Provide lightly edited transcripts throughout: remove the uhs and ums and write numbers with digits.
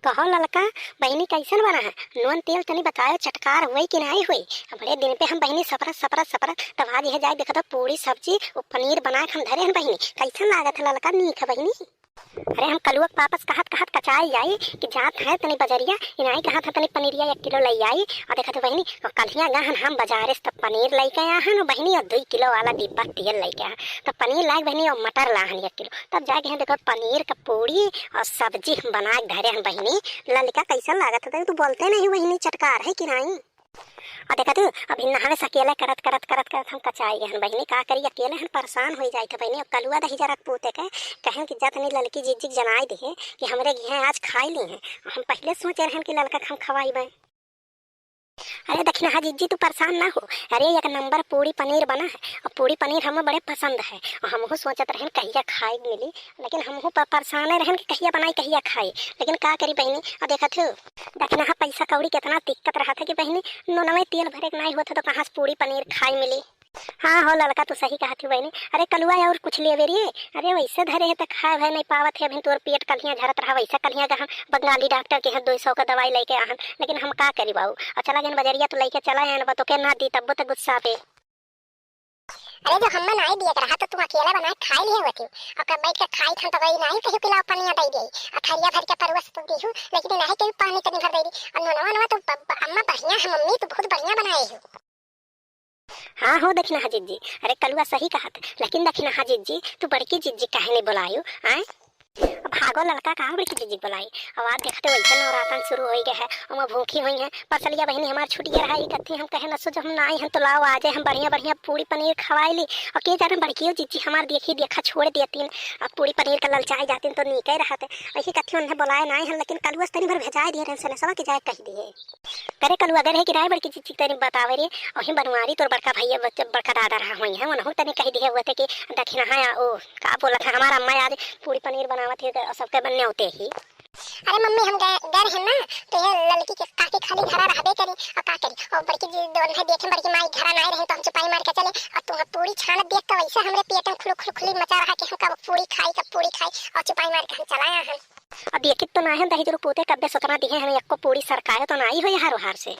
कहो ललका, बहनी कैसन बना है? नून तेल तनी बतायो, चटकार हुई कि नहीं हुई? बड़े दिन पे हम बहनी सपरत सपरत सपरत तब आज यह जाए देखा तो पूरी सब्जी और पनीर बना के हम धरे हैं बहनी। कैसन लागत है ललका? नीक है बहनी। अरे हम कलुआ के वापस कहत कहत कचाई जाई कि जात है तनी बजरिया इनाई कहा था तनी पनीरिया 1 किलो ले आई और देखा तो बहनी कलिया गहन हम बाजारे से पनीर लेके आया हन बहनी और 2 किलो वाला डिब्बा तेल लेके आया तो पनीर लाए बहनी और मटर लाहन 1 किलो तब जाके हम देखो पनीर का पूरी और सब्जी हम बना के धरे हैं बहनी। ललिका कैसा लागत है? तू बोलते नहीं बहनी चटकार है कि नहीं? और देखा तू अभी नहाने से अकेले करत करत करत करत हम कचाई गए बहनी। का करी अकेले हम परेशान हो जाए थे बहनी। अब कलुआ दही जरा पूते के कहें कि जतनी लड़की जिज्जिक जनाई दिए कि हमरे घर आज खाई ली हैं। हम पहले सोचे रहे कि लड़का हम खवाई बे। अरे दक्षिणा हाँ जिज्जी तू परेशान ना हो। अरे 1 नंबर पूरी पनीर बना है और पूरी पनीर हमें बड़े पसंद है और हमहू सोचत रहन कहिया खाई मिली लेकिन हमहू परेशान रहन कि कहिया बनाई कहिया खाई लेकिन का करी बहनी। और देखा थे दक्षिणा हाँ पैसा कौड़ी कितना दिक्कत रहा था कि बहनी नोनवे तेल भरे के नहीं होता तो कहाँ से पूरी पनीर खाई मिली। हाँ हो लड़का तू सही कहा थी बहनी। अरे कलुआ और कुछ ले बेरिए। अरे वैसे धरे है तो खाए भाई नहीं पावत है अभी तोर पेट कलियाँ झरत रहा वैसा कलियाँ का हम बंगाली डॉक्टर के यहाँ 200 का दवाई लेके आहन लेकिन हम का करी बाबू। और चला गए बजरिया तो लेके चला है तो के ना दी तब तो गुस्सा पे। अरे जो हम नहीं दिया रहा तो तुम अकेला बना खाई लिए होती और कब बैठ के खाई थन तो वही नहीं कहीं पिलाओ पनिया दे दी और थरिया भर के परवस तो दी हूं लेकिन नहीं कहीं पानी तनी भर दे दी और नोनवा तो अम्मा बढ़िया है मम्मी तो बहुत बढ़िया बनाई हो। हाँ हो दक्षिणा हाँ जिज्जी। अरे कलुआ सही कहा था लेकिन दक्षिणा हाँ जिज्जी तू बड़की जिज्जी काहे नहीं बुलायू आए? भागो लड़का कहाँ बड़की जिज्जी बुलाई। अब आज देखते वैसे नवरातन शुरू हो गया है और मैं भूखी हुई है परसलिया बहनी हमार छुटिया रहा कथी हम कहे न सो हम ना आई हैं तो लाओ आ जाए हम बढ़िया बढ़िया पूरी पनीर खवाई ली और के जाने बड़की जिज्जी हमार देखी देखा छोड़ देती और पूरी पनीर का ललचाई जाती तो नीके रहते ऐसी कथी उन्हें बुलाए ना है लेकिन कलुआ तनी भर भेजा दिए रहे सब की जाए कह दिए। करे कलुआ अगर है कि राय बड़की जिज्जी तनी बतावे रे वही बनवारी तोर बड़का भैया बड़का दादा रहा हुई है उन्होंने तनी कह दिए हुए थे कि दक्षिणा हाँ ओ का बोला था हमारा अम्मा आज पूरी पनीर बनावत है सबके बनने होते ही। अरे मम्मी हम डर है ना तो ये लड़की के काके खाली घरा रहबे करी और का करी और बड़की जी दोन है देखे बड़की माई घरा नहीं रहे तो हम चुपाई मार के चले और तुम पूरी छानत देख तो वैसे हमरे पेट में खुल खुल खुली मचा रहा कि हम कब पूरी खाई और चुपाई मार के हम चलाया है। अब देखित तो ना है दही जरूर पोते कब्बे सतना दिए हमें एक को पूरी सरकाए तो ना ही हो यार हार से।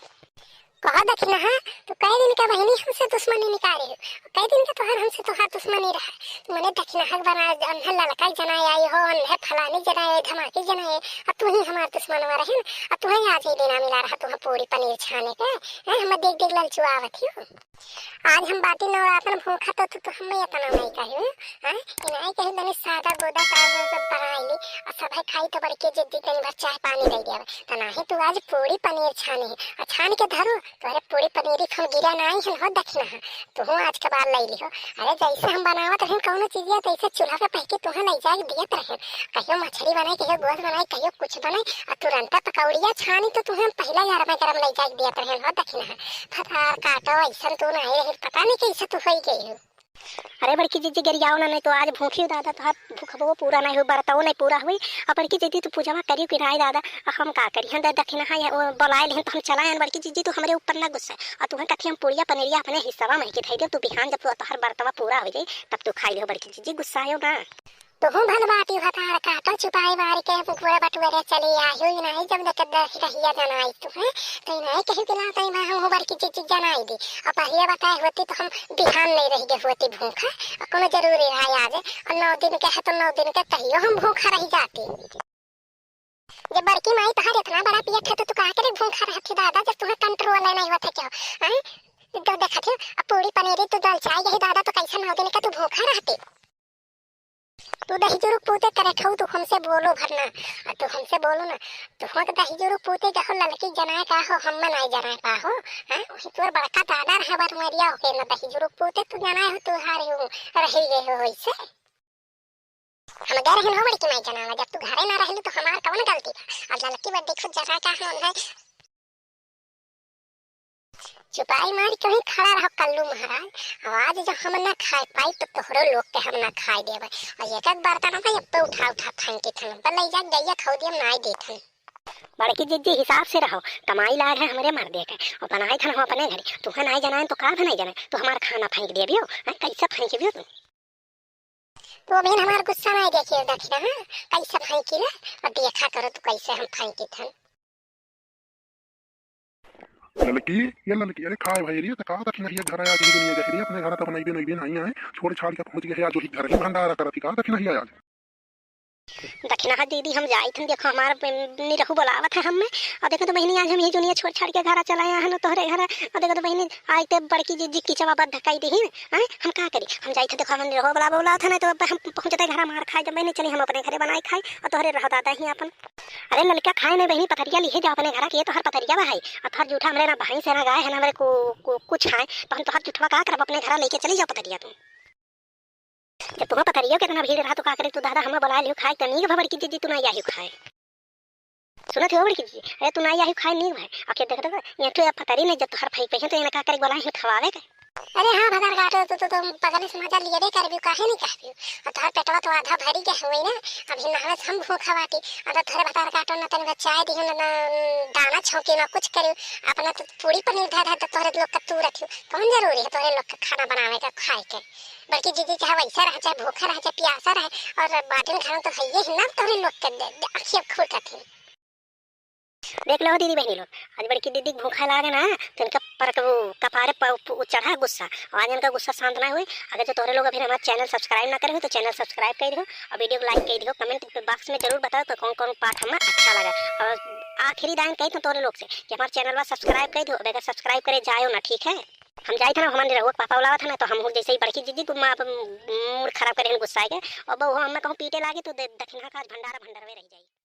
कहा दक्षिणा हाँ तो कई दिन का बहनी हमसे दुश्मनी निकाले हो कई दिन का तुहार हमसे तुहार दुश्मनी रहा तो मैंने दक्षिणा हक बना अन्ह लड़का जनाए आई हो अन्ह फलाने जनाए धमाके जनाए और तू ही हमारे दुश्मन में रहे और तुम्हें आज ही देना मिला रहा तुम्हें पूरी पनीर छाने के हम देख देख ललचुआवत हो। आज हम बाटी नवरातन भूखा तो हमें इतना नहीं कही नहीं कही तनी सादा गोदा सब बनाई ली और सब खाई तो बड़के जिद्दी तनी भर चाय पानी दे दिया तो नहीं तू आज पूरी पनीर छानी है और छान के धरो तो अरे पूरी पनीरी खम गिरा नहीं है हो दक्षिणा है तो हूँ आज के बाद ले लियो। अरे जैसे हम बनावत रहे कौनो चीज तैसे चूल्हा पे पह के तुहे ले जाके दियत रहे कहियो मछली बनाई कहियो गोश्त बनाई कहियो कुछ बनाई और तुरंत पकौड़िया छानी तो तुम्हें पहला यार में गरम ले जाके दियत रहे हो दक्षिणा है फटार काटो ऐसा तू नहीं रहे पता नहीं कैसे तू हो गई हो। अरे बड़की जिज्जी गरियाओ ना नहीं तो आज भूखी दादा तो भूखबो पूरा नहीं हुई बरतव नहीं पूरा हुई और बड़की जिज्जी तू पूजा करियो कि नहीं दादा हम का करी हम दक्षिणा हाँ बुलाए लें तो हम चलाए बड़की जिज्जी तू हमारे ऊपर ना गुस्सा और तुम्हें कथी हम पूरिया पनीरिया अपने हिस्सा में के दे तू बिहान जब तोहर बर्तवा पूरा हो जाए तब तू खाई लियो बड़की जिज्जी गुस्सा आयो ना तो हूँ भल बाटी हतार काटो चुपाई बारी के पूरा बटुरे चली आयो नहीं जब तक रहिया जनाई तुम्हें तो नहीं कहीं पिलाता मैं हम बड़की चीज जनाई दी और पहले बताए होती तो हम बिहान नहीं रह गए होती भूखा और कोनो जरूरी है आज और 9 दिन के है तो 9 दिन के कहियो हम भूखा रह जाती। जब बड़की माई तहार इतना बड़ा पियत है तो तू कहा करे भूखा रहती दादा जब तुम्हें कंट्रोल नहीं होता क्या तो देखा थे पूरी पनीरी तू दल चाय यही दादा तो कैसे 9 दिन का तू भूखा रहती तू दही जुरुक पूते करे खाऊ तू हमसे बोलो भरना और तू हमसे बोलो ना तो हो तो दही जुरुक पूते कहो लड़की जनाए का हो हम नहीं जनाए पा हो वही तोर बड़का दादा रहा बार मरिया हो के ना दही जुरुक पूते तू जनाए हो तू हारी हो रही गए हो वैसे हम गए रहे हो बड़की माई जनावा जब तू घरे ना रहली तो हमार कौन गलती था और लड़की बात देखो जरा का हम है चुपाई मार के ही खड़ा रहो कल्लू महाराज आवाज जब हम ना खाए पाई तो तोहरो लोग के हम ना खाए देवे और एक बर्तन भाई अब तो उठा थन के थन पर ले जा गैया खौ दियम ना देथन। बड़की जिज्जी हिसाब से रहो कमाई लाग है हमारे मर दे के और बनाए थन हम अपने घरे तुम्हें नहीं जनाए तो का नहीं जनाए तो हमारा खाना फेंक देबियो कैसे फेंक दियो तुम तो अभी हमारा गुस्सा नहीं देखिए दक्षिणा, हाँ कैसे फेंकी ना, और देखा करो तो कैसे हम फेंकी थे। लड़की ये लड़की अरे खाए भाई रे तो कहा दक्षिणा ये घर आया जो दुनिया जहरी अपने घर तो बनाई भी नहीं भी आए छोड़ छाड़ के पहुंच गए आज जो घर ही भंडारा करती कहा दक्षिणा ही आज दक्षिणा दीदी हम जाई थे, देखो हमारा निरहू बुलावत है हमें, और देखो तो बहनी आज हम ये दुनिया छोड़ छाड़ के घर चला आया है ना तोहरे घर, और देखो तो बहनी आज ते बड़की जीजी की चवा बद धकाई दी है, हम का करी, हम जाई थे देखो हम निरहू बुला था ना, तो हम पहुंचते घर मार खाए, जब बहनी चली हम अपने घरे बनाए खाए और तोहरे रह दादा ही अपन। अरे लड़का खाए नहीं बहनी पथरिया लिए जाओ अपने घर के, तो हर पथरिया भाई और थर जूठा हमरे ना भाई से ना गाय है ना हमारे को कुछ खाए, तो हम तो हर जूठवा का करब अपने घर लेके चली जाओ पथरिया तुम। जब तुम्हें पथरिया कितना भीड़ रहा तो का करे, तू दादा हमें बुला लियो खाए तनी भबर की जीजी तू ना आई खाए, सुना थे बड़ी की जीजी, अरे तू ना आई खाए नहीं भाई, आके देख दो ये तो पथरी नहीं, जब तू हर फेंक पे तो ये का करे बोला खवावे के। अरे हाँ भदर घाटो तो तुम पगले से मजा लिए कर भी काहे नहीं कहबी, और तोहर पेटवा तो आधा भरी के हुई ना, अभी नहावे हम भूखा बाटी, और तोहरे भदर घाटो ना तनी चाय दी ना दाना छौकी ना कुछ करियो, अपना तो पूरी पनीर धा धा तो तोहरे लोग का तू रखियो, कौन जरूरी है तोहरे लोग का खाना बनावे का खाए के, बल्कि जीजी चाहे वैसा रहे चाहे भूखा रहे चाहे प्यासा रहे, और बाटिन खाना तो है ही ना तोहरे लोग के आँखियाँ खोल कर थी। देख लो दीदी बहनी लोग, आज बड़ी की दीदी भूखा लागे ना तो इनका पर कपारे चढ़ा गुस्सा, और आज इनका गुस्सा शांत ना हुई। अगर जो तोरे लोग अभी हमारा चैनल सब्सक्राइब ना करे हो तो चैनल सब्सक्राइब कर दो, और वीडियो को लाइक कर दो, कमेंट बॉक्स में जरूर बताओ तो कौन कौन पार्ट हमें अच्छा लगा, और आखिरी दान कही तो तोरे लोग से कि हमारे चैनल में सब्सक्राइब कर दो, अगर सब्सक्राइब करे जाओ ना, ठीक है। हम जाए थे ना हमारे रहुआ पापा बुलावा था ना, तो हम जैसे ही बड़की जीजी को मूड खराब करे गुस्सा के, और वो हमें कहूँ पीटे लागे तो दक्षिणा का भंडारा भंडार में रह जाए।